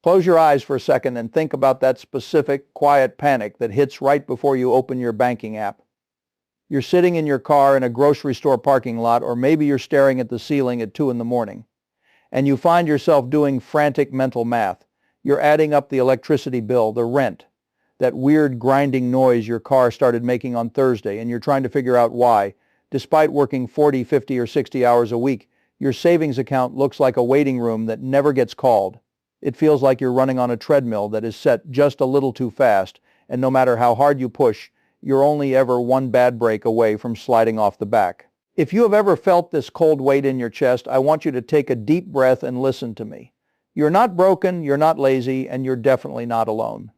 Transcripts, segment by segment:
Close your eyes for a second and think about that specific, quiet panic that hits right before you open your banking app. You're sitting in your car in a grocery store parking lot, or maybe you're staring at the ceiling at 2 in the morning, and you find yourself doing frantic mental math. You're adding up the electricity bill, the rent, that weird grinding noise your car started making on Thursday, and you're trying to figure out why, despite working 40, 50, or 60 hours a week, your savings account looks like a waiting room that never gets called. It feels like you're running on a treadmill that is set just a little too fast, and no matter how hard you push, you're only ever one bad break away from sliding off the back. If you have ever felt this cold weight in your chest, I want you to take a deep breath and listen to me. You're not broken, you're not lazy, and you're definitely not alone.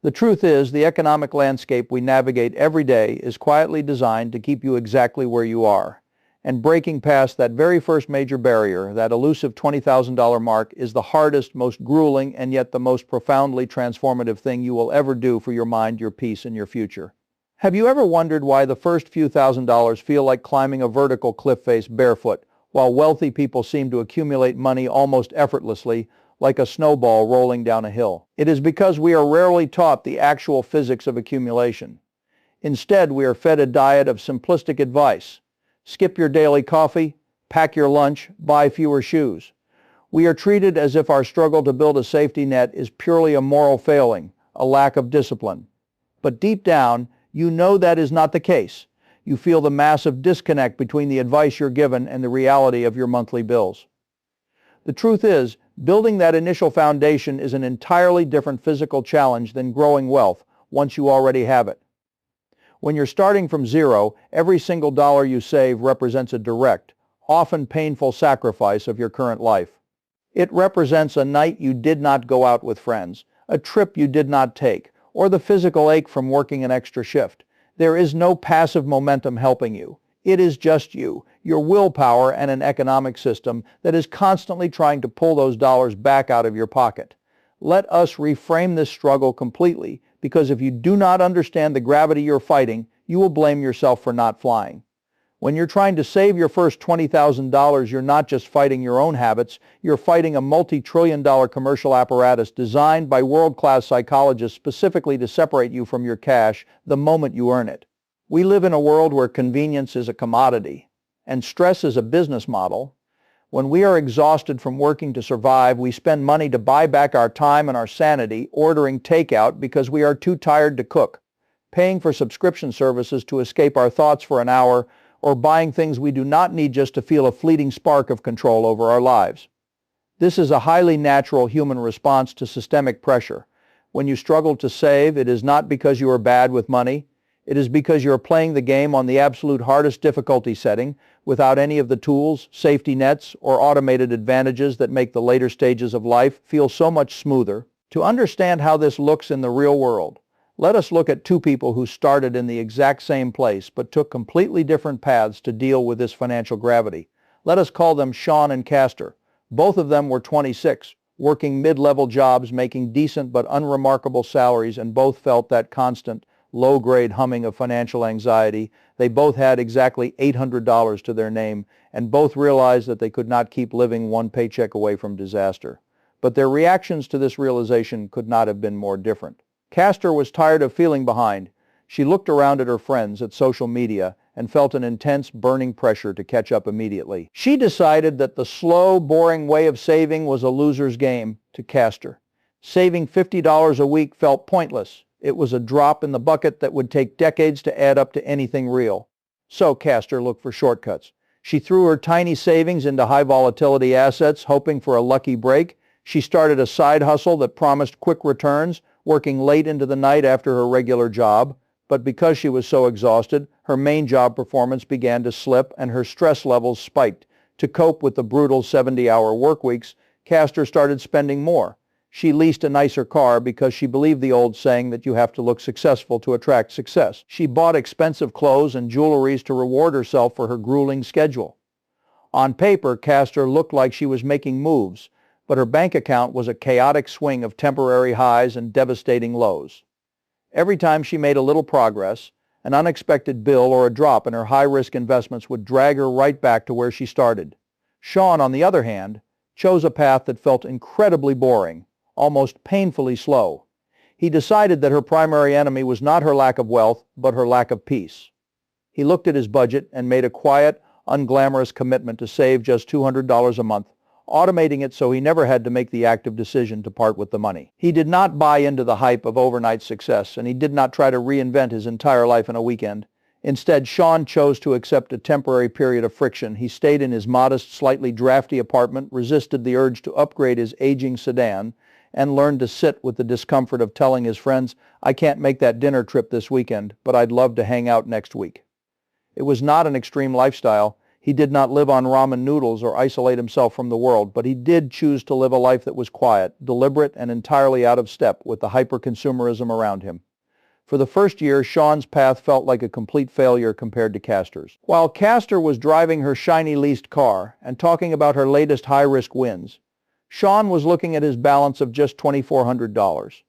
The truth is, the economic landscape we navigate every day is quietly designed to keep you exactly where you are. And breaking past that very first major barrier, that elusive $20,000 mark, is the hardest, most grueling, and yet the most profoundly transformative thing you will ever do for your mind, your peace, and your future. Have you ever wondered why the first few $1,000s feel like climbing a vertical cliff face barefoot, while wealthy people seem to accumulate money almost effortlessly, like a snowball rolling down a hill? It is because we are rarely taught the actual physics of accumulation. Instead, we are fed a diet of simplistic advice. Skip your daily coffee, pack your lunch, buy fewer shoes. We are treated as if our struggle to build a safety net is purely a moral failing, a lack of discipline. But deep down, you know that is not the case. You feel the massive disconnect between the advice you're given and the reality of your monthly bills. The truth is, building that initial foundation is an entirely different physical challenge than growing wealth once you already have it. When you're starting from zero, every single dollar you save represents a direct, often painful sacrifice of your current life. It represents a night you did not go out with friends, a trip you did not take, or the physical ache from working an extra shift. There is no passive momentum helping you. It is just you, your willpower, and an economic system that is constantly trying to pull those dollars back out of your pocket. Let us reframe this struggle completely, because if you do not understand the gravity you're fighting, you will blame yourself for not flying. When you're trying to save your first $20,000, you're not just fighting your own habits, you're fighting a multi-trillion-dollar commercial apparatus designed by world-class psychologists specifically to separate you from your cash the moment you earn it. We live in a world where convenience is a commodity, and stress is a business model. When we are exhausted from working to survive, we spend money to buy back our time and our sanity, ordering takeout because we are too tired to cook, paying for subscription services to escape our thoughts for an hour, or buying things we do not need just to feel a fleeting spark of control over our lives. This is a highly natural human response to systemic pressure. When you struggle to save, it is not because you are bad with money. It is because you are playing the game on the absolute hardest difficulty setting, without any of the tools, safety nets, or automated advantages that make the later stages of life feel so much smoother. To understand how this looks in the real world, let us look at two people who started in the exact same place but took completely different paths to deal with this financial gravity. Let us call them Sean and Castor. Both of them were 26, working mid-level jobs, making decent but unremarkable salaries, and both felt that constant, low-grade humming of financial anxiety. They both had exactly $800 to their name, and both realized that they could not keep living one paycheck away from disaster. But their reactions to this realization could not have been more different. Castor was tired of feeling behind. She looked around at her friends, at social media, and felt an intense, burning pressure to catch up immediately. She decided that the slow, boring way of saving was a loser's game to Castor. Saving $50 a week felt pointless. It was a drop in the bucket that would take decades to add up to anything real. So Castor looked for shortcuts. She threw her tiny savings into high-volatility assets, hoping for a lucky break. She started a side hustle that promised quick returns, working late into the night after her regular job. But because she was so exhausted, her main job performance began to slip and her stress levels spiked. To cope with the brutal 70-hour work weeks, Castor started spending more. She leased a nicer car because she believed the old saying that you have to look successful to attract success. She bought expensive clothes and jewelries to reward herself for her grueling schedule. On paper, Castor looked like she was making moves, but her bank account was a chaotic swing of temporary highs and devastating lows. Every time she made a little progress, an unexpected bill or a drop in her high-risk investments would drag her right back to where she started. Sean, on the other hand, chose a path that felt incredibly boring, almost painfully slow. He decided that her primary enemy was not her lack of wealth, but her lack of peace. He looked at his budget and made a quiet, unglamorous commitment to save just $200 a month, automating it so he never had to make the active decision to part with the money. He did not buy into the hype of overnight success, and he did not try to reinvent his entire life in a weekend. Instead, Sean chose to accept a temporary period of friction. He stayed in his modest, slightly drafty apartment, resisted the urge to upgrade his aging sedan, and learned to sit with the discomfort of telling his friends, "I can't make that dinner trip this weekend, but I'd love to hang out next week." It was not an extreme lifestyle. He did not live on ramen noodles or isolate himself from the world, but he did choose to live a life that was quiet, deliberate, and entirely out of step with the hyper-consumerism around him. For the first year, Sean's path felt like a complete failure compared to Castor's. While Castor was driving her shiny leased car and talking about her latest high-risk wins, Sean was looking at his balance of just $2,400.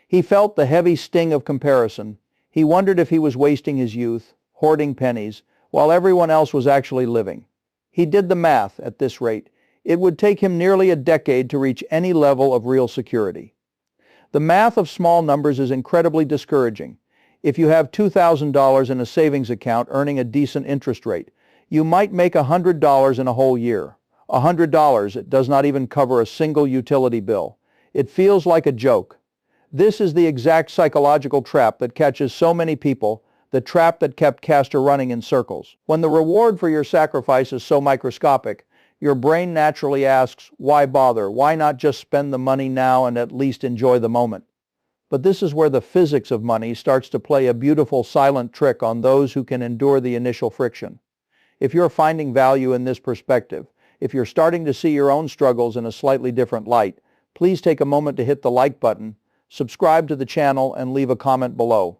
He felt the heavy sting of comparison. He wondered if he was wasting his youth, hoarding pennies, while everyone else was actually living. He did the math. At this rate, it would take him nearly a decade to reach any level of real security. The math of small numbers is incredibly discouraging. If you have $2,000 in a savings account earning a decent interest rate, you might make $100 in a whole year. $100, it does not even cover a single utility bill. It feels like a joke. This is the exact psychological trap that catches so many people, the trap that kept Castor running in circles. When the reward for your sacrifice is so microscopic, your brain naturally asks, why bother? Why not just spend the money now and at least enjoy the moment? But this is where the physics of money starts to play a beautiful silent trick on those who can endure the initial friction. If you're finding value in this perspective, if you're starting to see your own struggles in a slightly different light, please take a moment to hit the like button, subscribe to the channel, and leave a comment below.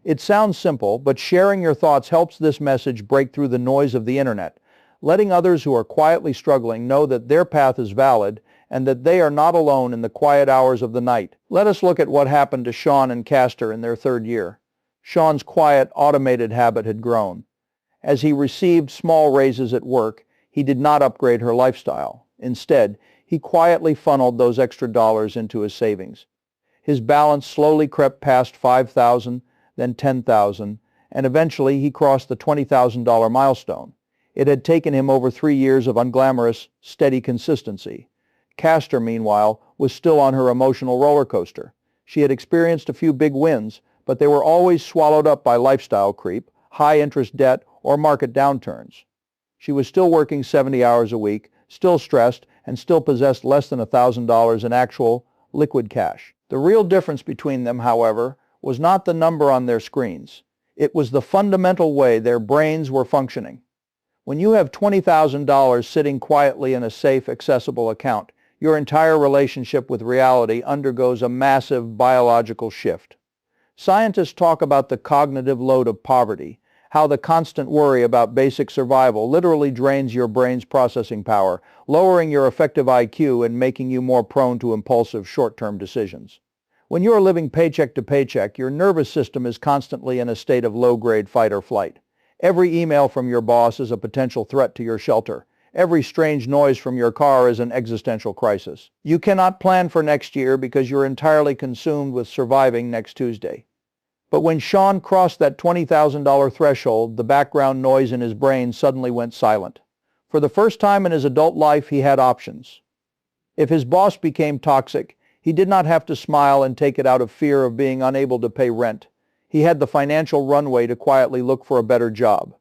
It sounds simple, but sharing your thoughts helps this message break through the noise of the internet, letting others who are quietly struggling know that their path is valid and that they are not alone in the quiet hours of the night. Let us look at what happened to Sean and Castor in their third year. Sean's quiet, automated habit had grown. As he received small raises at work, he did not upgrade her lifestyle. Instead, he quietly funneled those extra dollars into his savings. His balance slowly crept past $5,000, then $10,000, and eventually he crossed the $20,000 milestone. It had taken him over 3 years of unglamorous, steady consistency. Castor, meanwhile, was still on her emotional roller coaster. She had experienced a few big wins, but they were always swallowed up by lifestyle creep, high-interest debt, or market downturns. She was still working 70 hours a week, still stressed, and still possessed less than $1,000 in actual, liquid cash. The real difference between them, however, was not the number on their screens. It was the fundamental way their brains were functioning. When you have $20,000 sitting quietly in a safe, accessible account, your entire relationship with reality undergoes a massive biological shift. Scientists talk about the cognitive load of poverty, how the constant worry about basic survival literally drains your brain's processing power, lowering your effective IQ and making you more prone to impulsive short-term decisions. When you are living paycheck to paycheck, your nervous system is constantly in a state of low-grade fight or flight. Every email from your boss is a potential threat to your shelter. Every strange noise from your car is an existential crisis. You cannot plan for next year because you're entirely consumed with surviving next Tuesday. But when Sean crossed that $20,000 threshold, the background noise in his brain suddenly went silent. For the first time in his adult life, he had options. If his boss became toxic, he did not have to smile and take it out of fear of being unable to pay rent. He had the financial runway to quietly look for a better job.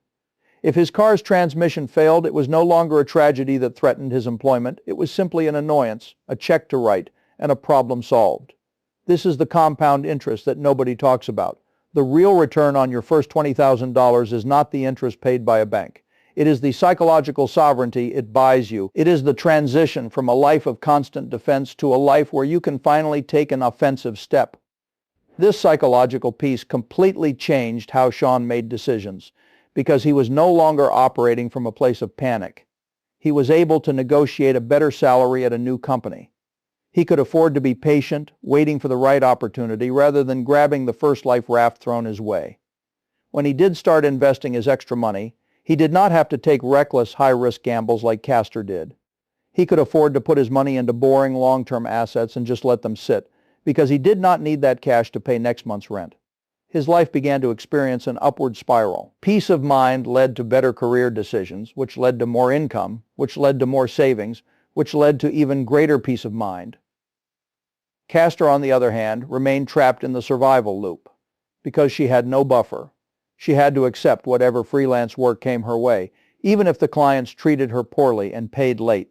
If his car's transmission failed, it was no longer a tragedy that threatened his employment. It was simply an annoyance, a check to write, and a problem solved. This is the compound interest that nobody talks about. The real return on your first $20,000 is not the interest paid by a bank. It is the psychological sovereignty it buys you. It is the transition from a life of constant defense to a life where you can finally take an offensive step. This psychological piece completely changed how Sean made decisions, because he was no longer operating from a place of panic. He was able to negotiate a better salary at a new company. He could afford to be patient, waiting for the right opportunity, rather than grabbing the first life raft thrown his way. When he did start investing his extra money, he did not have to take reckless, high-risk gambles like Castor did. He could afford to put his money into boring long-term assets and just let them sit, because he did not need that cash to pay next month's rent. His life began to experience an upward spiral. Peace of mind led to better career decisions, which led to more income, which led to more savings, which led to even greater peace of mind. Castor, on the other hand, remained trapped in the survival loop. Because she had no buffer, she had to accept whatever freelance work came her way, even if the clients treated her poorly and paid late.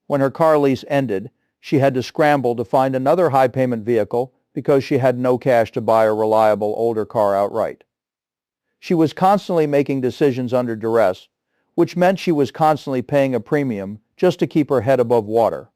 When her car lease ended, she had to scramble to find another high-payment vehicle because she had no cash to buy a reliable older car outright. She was constantly making decisions under duress, which meant she was constantly paying a premium just to keep her head above water.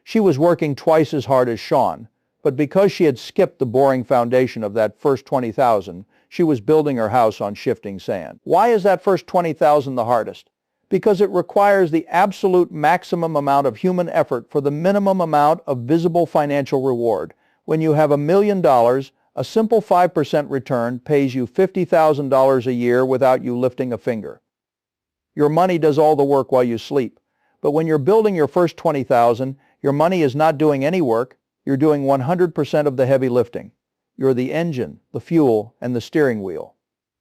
She was working twice as hard as Sean, but because she had skipped the boring foundation of that first $20,000, she was building her house on shifting sand. Why is that first $20,000 the hardest? Because it requires the absolute maximum amount of human effort for the minimum amount of visible financial reward. When you have $1 million, a simple 5% return pays you $50,000 a year without you lifting a finger. Your money does all the work while you sleep. But when you're building your first $20,000, your money is not doing any work. You're doing 100% of the heavy lifting. You're the engine, the fuel, and the steering wheel.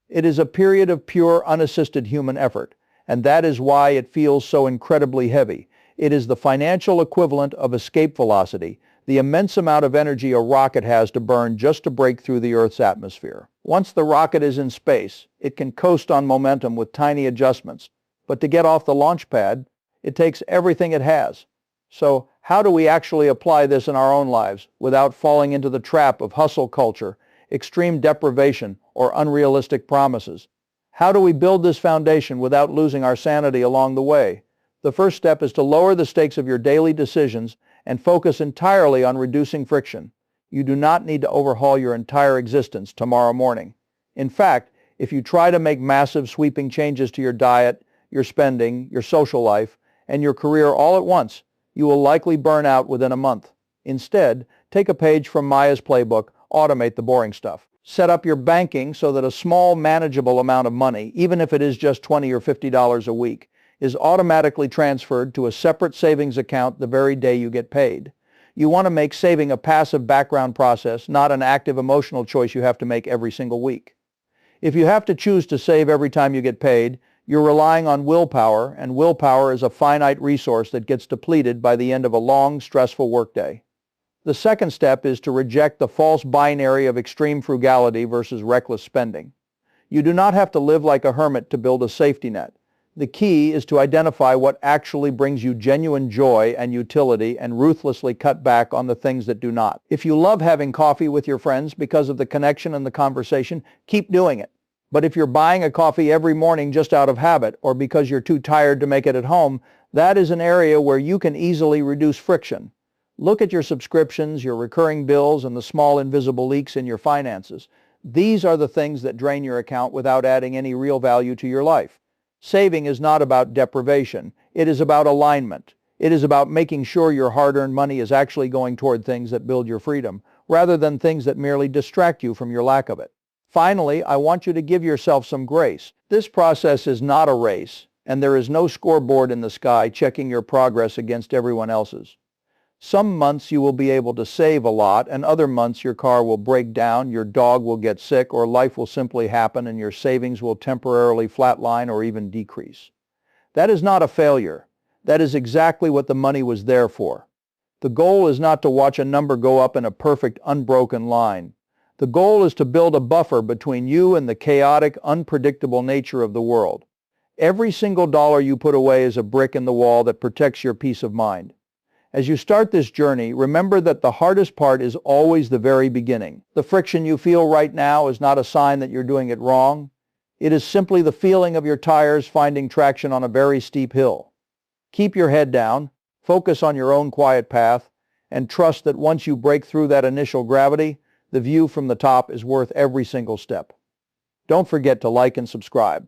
It is a period of pure, unassisted human effort, and that is why it feels so incredibly heavy. It is the financial equivalent of escape velocity, the immense amount of energy a rocket has to burn just to break through the Earth's atmosphere. Once the rocket is in space, it can coast on momentum with tiny adjustments, but to get off the launch pad, it takes everything it has. So how do we actually apply this in our own lives without falling into the trap of hustle culture, extreme deprivation, or unrealistic promises? How do we build this foundation without losing our sanity along the way? The first step is to lower the stakes of your daily decisions and focus entirely on reducing friction. You do not need to overhaul your entire existence tomorrow morning. In fact, if you try to make massive sweeping changes to your diet, your spending, your social life, and your career all at once, you will likely burn out within a month. Instead, take a page from Maya's playbook, automate the boring stuff. Set up your banking so that a small, manageable amount of money, even if it is just $20 or $50 a week, is automatically transferred to a separate savings account the very day you get paid. You want to make saving a passive background process, not an active emotional choice you have to make every single week. If you have to choose to save every time you get paid, you're relying on willpower, and willpower is a finite resource that gets depleted by the end of a long, stressful workday. The second step is to reject the false binary of extreme frugality versus reckless spending. You do not have to live like a hermit to build a safety net. The key is to identify what actually brings you genuine joy and utility and ruthlessly cut back on the things that do not. If you love having coffee with your friends because of the connection and the conversation, keep doing it. But if you're buying a coffee every morning just out of habit or because you're too tired to make it at home, that is an area where you can easily reduce friction. Look at your subscriptions, your recurring bills, and the small invisible leaks in your finances. These are the things that drain your account without adding any real value to your life. Saving is not about deprivation. It is about alignment. It is about making sure your hard-earned money is actually going toward things that build your freedom, rather than things that merely distract you from your lack of it. Finally, I want you to give yourself some grace. This process is not a race, and there is no scoreboard in the sky checking your progress against everyone else's. Some months you will be able to save a lot, and other months your car will break down, your dog will get sick, or life will simply happen and your savings will temporarily flatline or even decrease. That is not a failure. That is exactly what the money was there for. The goal is not to watch a number go up in a perfect, unbroken line. The goal is to build a buffer between you and the chaotic, unpredictable nature of the world. Every single dollar you put away is a brick in the wall that protects your peace of mind. As you start this journey, remember that the hardest part is always the very beginning. The friction you feel right now is not a sign that you're doing it wrong. It is simply the feeling of your tires finding traction on a very steep hill. Keep your head down, focus on your own quiet path, and trust that once you break through that initial gravity, the view from the top is worth every single step. Don't forget to like and subscribe.